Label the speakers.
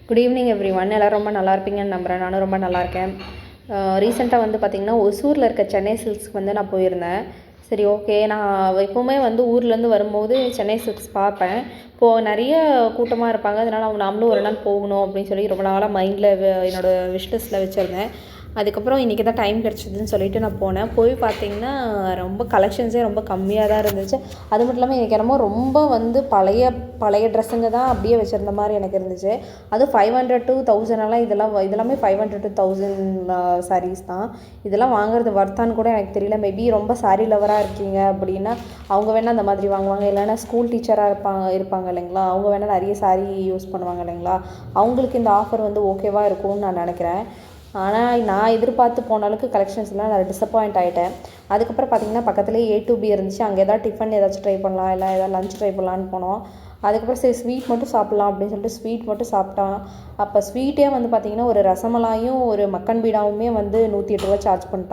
Speaker 1: Good evening every one. எல்லோரும் ரொம்ப நல்லா இருப்பீங்கன்னு நம்புகிறேன். நானும் ரொம்ப நல்லா இருக்கேன். ரீசெண்டாக வந்து பார்த்திங்கன்னா ஒசூரில் இருக்க சென்னை சில்க்ஸ்க்கு வந்து நான் போயிருந்தேன். சரி, ஓகே. நான் எப்போவுமே வந்து ஊர்லேருந்து வரும்போது சென்னை சில்க்ஸ் பார்ப்பேன். இப்போது நிறைய கூட்டமாக இருப்பாங்க. அதனால் நாமளும் ஒரு நாள் போகணும் அப்படின்னு சொல்லி ரொம்ப நாளாக மைண்டில் என்னோடய விஷ் லிஸ்ட்டில் வச்சுருந்தேன். அதுக்கப்புறம் இன்றைக்கி தான் டைம் கிடச்சிதுன்னு சொல்லிட்டு நான் போனேன். போய் பார்த்திங்கன்னா ரொம்ப கலெக்ஷன்ஸே ரொம்ப கம்மியாக தான் இருந்துச்சு. அது மட்டும் இல்லாமல் எனக்கு என்னமோ ரொம்ப வந்து பழைய ட்ரெஸ்ஸுங்க தான் அப்படியே வச்சுருந்த மாதிரி எனக்கு இருந்துச்சு. அதுவும் 500 to 1000 இதெல்லாமே 500 to 1000 சாரீஸ் தான். இதெல்லாம் வாங்குறது வர்த்தான்னு கூட எனக்கு தெரியல. மேபி ரொம்ப சாரீ லவராக இருக்கீங்க அப்படின்னா அவங்க வேணால் அந்த மாதிரி வாங்குவாங்க. இல்லைன்னா ஸ்கூல் டீச்சராக இருப்பாங்க இல்லைங்களா, அவங்க வேணால் நிறைய சாரீ யூஸ் பண்ணுவாங்க இல்லைங்களா, அவங்களுக்கு இந்த ஆஃபர் வந்து ஓகேவாக இருக்கும்னு நான் நினைக்கிறேன். ஆனால் நான் எதிர்பார்த்து போன அளவுக்கு கலெக்ஷன்ஸ்லாம் நான் டிசப்பாயிண்ட் ஆகிட்டேன். அதுக்கப்புறம் பார்த்திங்கன்னா பக்கத்துலேயே A2B இருந்துச்சு. அங்கே ஏதாவது டிஃபன் ஏதாச்சும் ட்ரை பண்ணலாம், இல்லை ஏதாவது லஞ்ச் ட்ரை பண்ணலான்னு போனோம். அதுக்கப்புறம் சரி ஸ்வீட் மட்டும் சாப்பிட்லாம் அப்படின்னு சொல்லிட்டு ஸ்வீட் மட்டும் சாப்பிட்டான். அப்போ ஸ்வீட்டே வந்து பார்த்திங்கன்னா ஒரு ரசமலாயும் ஒரு மக்கன் பீடாவுமே வந்து 108 ரூபா சார்ஜ் பண்ணிட்டான்.